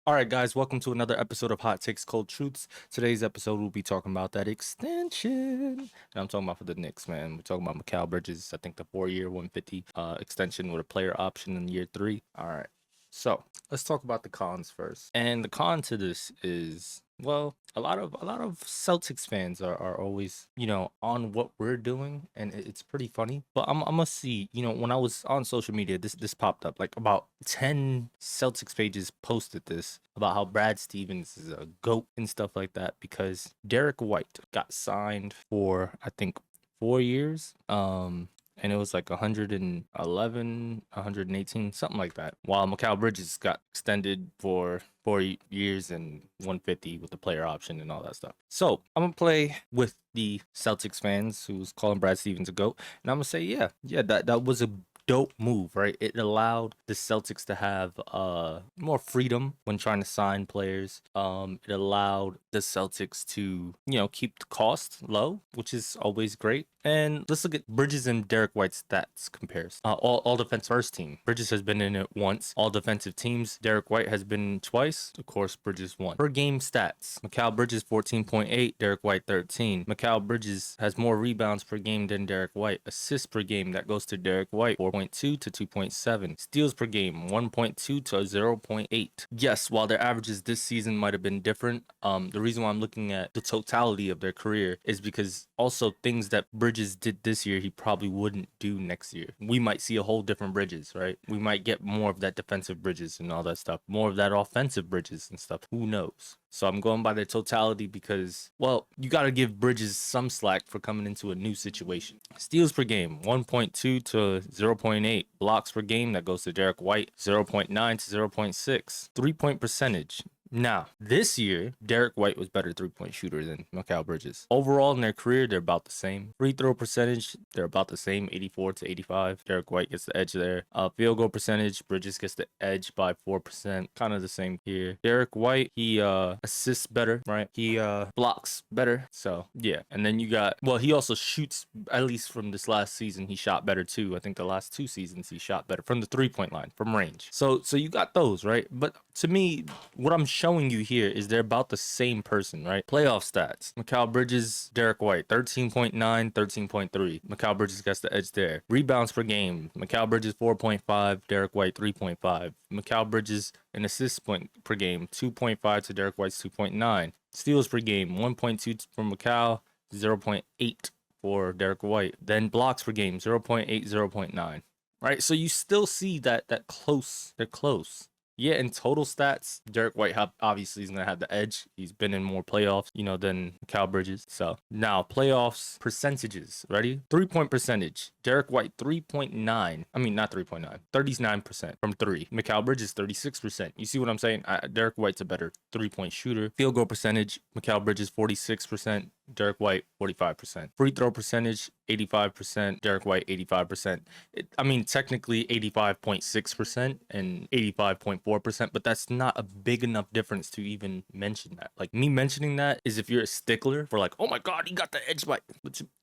All right, guys, welcome to another episode of Hot Takes Cold Truths. Today's episode, we'll be talking about that extension. And I'm talking about for the Knicks, man. We're talking about Mikal Bridges, I think the 4-year, 150 extension with a player option in year 3. All right, so let's talk about the cons first. And the con to this is, well, a lot of Celtics fans are always, on what we're doing, and it's pretty funny. But I'm gonna see, when I was on social media, this popped up. Like about 10 Celtics pages posted this about how Brad Stevens is a goat and stuff like that because Derek White got signed for, I think, 4 years. And it was like 111, 118, something like that. While Mikal Bridges got extended for 4 years and 150 with the player option and all that stuff. So I'm gonna play with the Celtics fans who's calling Brad Stevens a GOAT, and I'm gonna say, yeah, that was a dope move, right? It allowed the Celtics to have more freedom when trying to sign players. It allowed the Celtics to, keep the cost low, which is always great. And let's look at Bridges and Derek White's stats compares. All defense first team. Bridges has been in it once. All defensive teams. Derek White has been twice. Of course, Bridges won. Per game stats. Mikal Bridges 14.8. Derek White 13. Mikal Bridges has more rebounds per game than Derek White. Assists per game, that goes to Derek White 4.2 to 2.7. Steals per game 1.2 to 0.8. Yes, while their averages this season might have been different, the reason why I'm looking at the totality of their career is because also things that Bridges did this year, he probably wouldn't do next year. We might see a whole different Bridges, right? We might get more of that defensive Bridges and all that stuff, more of that offensive Bridges and stuff. Who knows? So I'm going by the totality because, well, you got to give Bridges some slack for coming into a new situation. Steals per game, 1.2 to 0.8. Blocks per game, that goes to Derek White, 0.9 to 0.6. 3-point percentage. Now, this year, Derek White was better three-point shooter than Mikal Bridges. Overall, in their career, they're about the same. Free throw percentage, they're about the same, 84 to 85. Derek White gets the edge there. Field goal percentage, Bridges gets the edge by 4%. Kind of the same here. Derek White, he assists better, right? He blocks better. So, yeah. And then you got, well, he also shoots, at least from this last season, he shot better too. I think the last 2 seasons, he shot better from the three-point line, from range. So you got those, right? But to me, what I'm showing you here is they're about the same person, right? Playoff stats. Mikal Bridges, Derek White, 13.9, 13.3. Mikal Bridges gets the edge there. Rebounds per game. Mikal Bridges, 4.5. Derek White, 3.5. Mikal Bridges, an assist point per game, 2.5 to Derek White's 2.9. Steals per game, 1.2 for Mikal, 0.8 for Derek White. Then blocks per game, 0.8, 0.9. Right? So you still see that close. They're close. Yeah, in total stats, Derek White obviously is going to have the edge. He's been in more playoffs, than Mikal Bridges. So now playoffs percentages. Ready? 3-point percentage. Derek White, 3.9. I mean, not 3.9. 39% from 3. Mikal Bridges, 36%. You see what I'm saying? Derek White's a better 3-point shooter. Field goal percentage. Mikal Bridges, 46%. Derek White, 45%. Free throw percentage, 85%. Derek White, 85%. Technically 85.6% and 85.4%, but that's not a big enough difference to even mention that. Like, me mentioning that is if you're a stickler for like, oh my God, he got the edge by.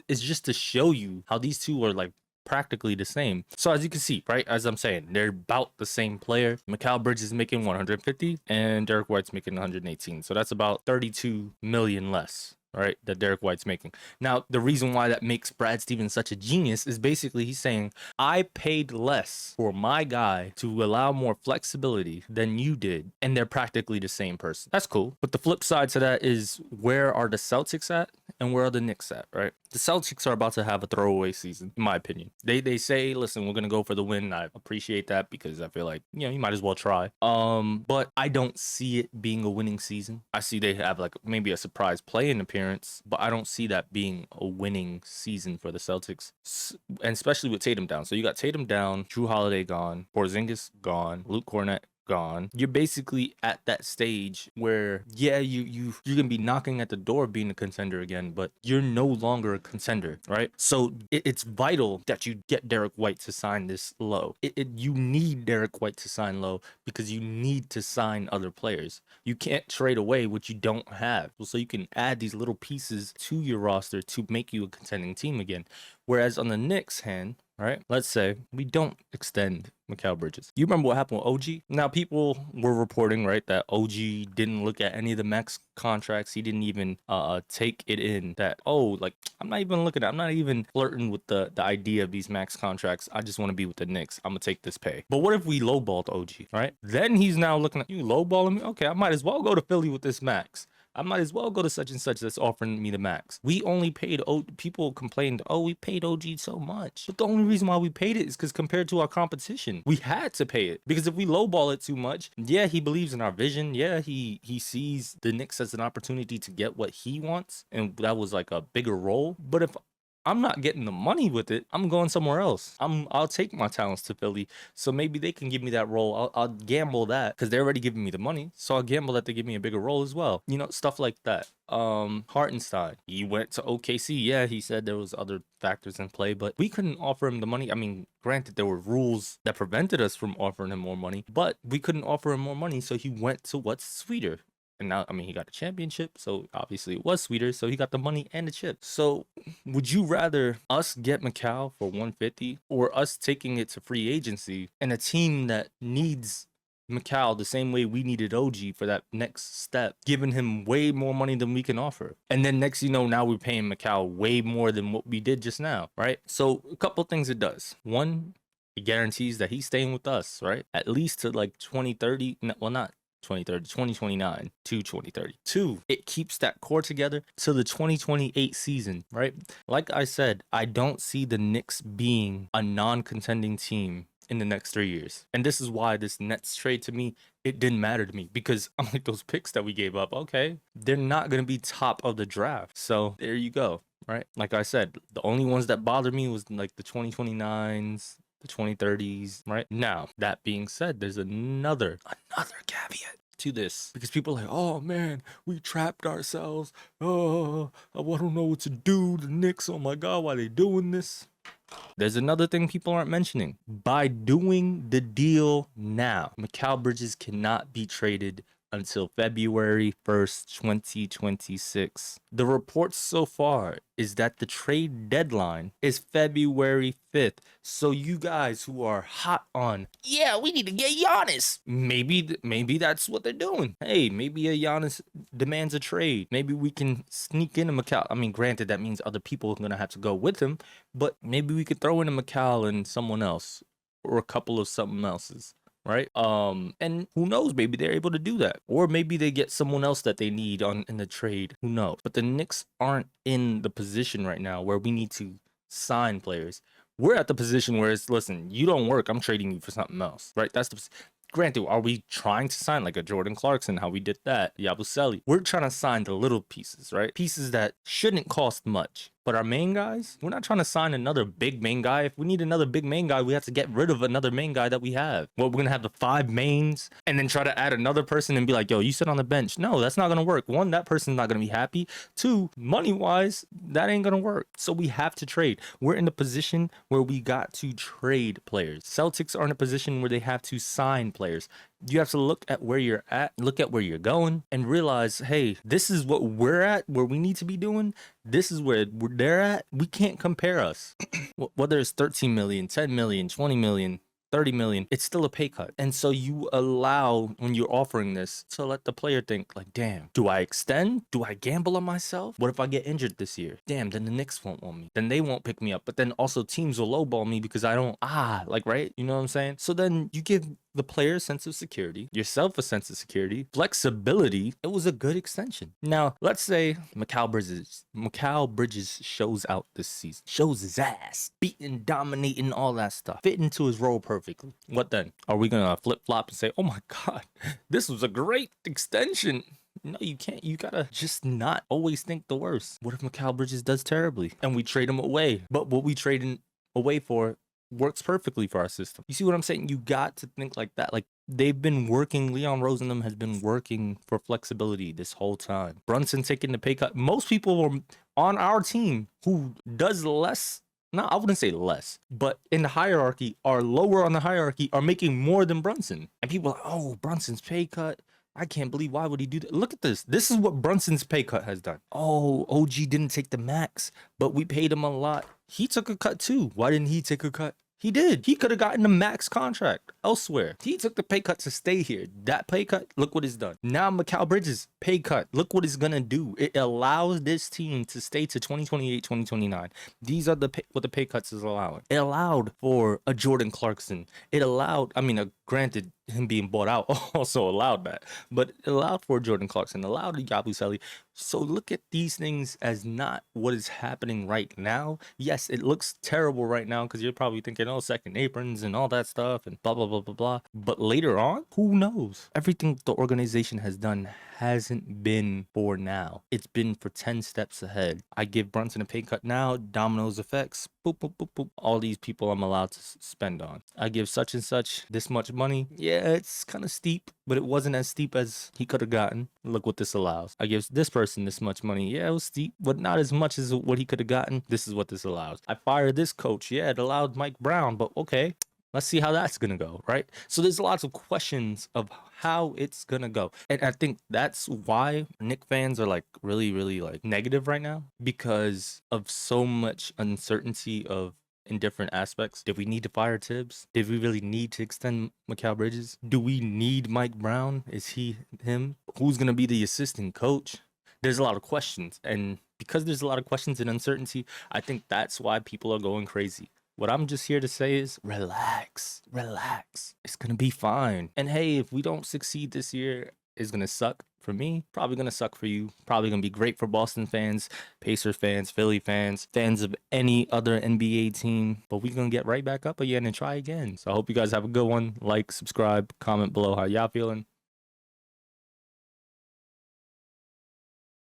It's just to show you how these two are like practically the same. So as you can see, right, as I'm saying, they're about the same player. Mikal Bridges is making 150 and Derek White's making 118. So that's about 32 million less, right, that Derek White's making. Now, the reason why that makes Brad Stevens such a genius is basically he's saying, I paid less for my guy to allow more flexibility than you did, and they're practically the same person. That's cool. But the flip side to that is, where are the Celtics at and where are the Knicks at, right? The Celtics are about to have a throwaway season, in my opinion. They say, listen, we're going to go for the win. I appreciate that because I feel like, you might as well try. But I don't see it being a winning season. I see they have like maybe a surprise play-in appearance, but I don't see that being a winning season for the Celtics, and especially with Tatum down. So you got Tatum down, Drew Holiday gone, Porzingis gone, Luke Cornett gone. You're basically at that stage where, yeah, you're gonna be knocking at the door of being a contender again, but you're no longer a contender, right? So it's vital that you get Derek White to sign this low. You need Derek White to sign low because you need to sign other players. You can't trade away what you don't have, so you can add these little pieces to your roster to make you a contending team again. Whereas on the Knicks hand, right? Let's say we don't extend Mikal Bridges. You remember what happened with OG? Now, people were reporting, right, that OG didn't look at any of the max contracts. He didn't even take it in that, oh, like, I'm not even looking at, I'm not even flirting with the idea of these max contracts. I just want to be with the Knicks. I'm going to take this pay. But what if we lowballed OG, right? Then he's now looking at, you lowballing me? Okay, I might as well go to Philly with this max. I might as well go to such and such that's offering me the max. We only paid, people complained, oh, we paid OG so much. But the only reason why we paid it is because compared to our competition, we had to pay it. Because if we lowball it too much, yeah, he believes in our vision. Yeah, he sees the Knicks as an opportunity to get what he wants. And that was like a bigger role. But if I'm not getting the money with it, I'm going somewhere else. I'll take my talents to Philly, so maybe they can give me that role. I'll gamble that because they're already giving me the money, so I'll gamble that they give me a bigger role as well. You know, stuff like that. Hartenstein, he went to OKC. Yeah, he said there was other factors in play, but we couldn't offer him the money. I mean, granted, there were rules that prevented us from offering him more money, but we couldn't offer him more money, so he went to what's sweeter. And now, I mean, he got a championship, so obviously it was sweeter. So he got the money and the chip. So would you rather us get Mikal for 150 or us taking it to free agency and a team that needs Mikal the same way we needed OG for that next step, giving him way more money than we can offer? And then next, you know, now we're paying Mikal way more than what we did just now, right? So a couple things it does. One, it guarantees that he's staying with us, right? At least to like 2030. Well, not 2030, 2029 to 2030. Two, it keeps that core together to the 2028 season, right? Like I said, I don't see the Knicks being a non-contending team in the next 3 years. And this is why this Nets trade, to me, it didn't matter to me, because I'm like, those picks that we gave up, okay, they're not going to be top of the draft. So there you go, right? Like I said, the only ones that bothered me was like the 2029s, the 2030s, right? Now, that being said, there's another caveat to this, because people are like, oh man, we trapped ourselves. Oh, I don't know what to do. The Knicks, oh my God, why they doing this? There's another thing people aren't mentioning. By doing the deal now, Mikal Bridges cannot be traded until February 1st, 2026. The reports so far is that the trade deadline is February 5th. So you guys who are hot on, yeah, we need to get Giannis, maybe that's what they're doing. Hey, maybe a Giannis demands a trade. Maybe we can sneak in a Mikal. I mean, granted, that means other people are going to have to go with him, but maybe we could throw in a Mikal and someone else, or a couple of something else's, right? And who knows, maybe they're able to do that, or maybe they get someone else that they need in the trade. Who knows? But the Knicks aren't in the position right now where we need to sign players. We're at the position where it's, listen, you don't work, I'm trading you for something else, right? That's the granted, are we trying to sign like a Jordan Clarkson, how we did that, Yabusele? We're trying to sign the little pieces, right? Pieces that shouldn't cost much. But our main guys, we're not trying to sign another big main guy. If we need another big main guy, we have to get rid of another main guy that we have. Well, we're going to have the 5 mains and then try to add another person and be like, yo, you sit on the bench. No, that's not going to work. One, that person's not going to be happy. Two, money-wise, that ain't going to work. So we have to trade. We're in a position where we got to trade players. Celtics are in a position where they have to sign players. You have to look at where you're at, look at where you're going, and realize, hey, this is what we're at, where we need to be doing. This is where they're at. We can't compare us. Whether it's 13 million, 10 million, 20 million, 30 million, it's still a pay cut. And so you allow, when you're offering this, to let the player think like, damn, do I extend? Do I gamble on myself? What if I get injured this year? Damn, then the Knicks won't want me. Then they won't pick me up. But then also teams will lowball me because I don't, like, right? You know what I'm saying? So then you give the player a sense of security, yourself a sense of security, flexibility. It was a good extension. Now, let's say Mikal Bridges shows out this season, shows his ass, beating, dominating, all that stuff, fit into his role perfectly. What then? Are we gonna flip-flop and say, oh my God, this was a great extension? No, you can't. You gotta just not always think the worst. What if Mikal Bridges does terribly and we trade him away? But what we trade him away for works perfectly for our system. You see what I'm saying? You got to think like that. Like, they've been working, Leon Rosenthal has been working for flexibility this whole time. Brunson taking the pay cut. Most people were on our team who does less. No, I wouldn't say less, but in the hierarchy, are lower on the hierarchy, are making more than Brunson. And people are like, oh, Brunson's pay cut. I can't believe, why would he do that? Look at this. This is what Brunson's pay cut has done. Oh, OG didn't take the max, but we paid him a lot. He took a cut too. Why didn't he take a cut? He did. He could have gotten a max contract elsewhere. He took the pay cut to stay here. That pay cut, look what it's done. Now Mikal Bridges, pay cut. Look what it's gonna do. It allows this team to stay to 2028, 2029. These are what the pay cuts is allowing. It allowed for a Jordan Clarkson. It allowed, granted, him being bought out also allowed that, but it allowed for Jordan Clarkson, allowed Yabusele. So look at these things as not what is happening right now. Yes, it looks terrible right now because you're probably thinking, oh, second aprons and all that stuff and blah, blah, blah, blah, blah. But later on, who knows? Everything the organization has done hasn't been for now. It's been for 10 steps ahead. I give Brunson a pay cut now, dominoes effects, boop, boop, boop, boop. All these people I'm allowed to spend on. I give such and such this much money. Yeah, it's kind of steep, but it wasn't as steep as he could have gotten. Look what this allows. I give this person this much money. Yeah, it was steep, but not as much as what he could have gotten. This is what this allows. I fired this coach. Yeah, it allowed Mike Brown, but okay. Let's see how that's going to go, right? So there's lots of questions of how it's going to go. And I think that's why Knick fans are like really, really like negative right now because of so much uncertainty of in different aspects. Did we need to fire Tibbs? Did we really need to extend Mikal Bridges? Do we need Mike Brown? Is he him? Who's going to be the assistant coach? There's a lot of questions. And because there's a lot of questions and uncertainty, I think that's why people are going crazy. What I'm just here to say is relax, relax. It's going to be fine. And hey, if we don't succeed this year, it's going to suck for me. Probably going to suck for you. Probably going to be great for Boston fans, Pacers fans, Philly fans, fans of any other NBA team. But we're going to get right back up again and try again. So I hope you guys have a good one. Like, subscribe, comment below how y'all feeling.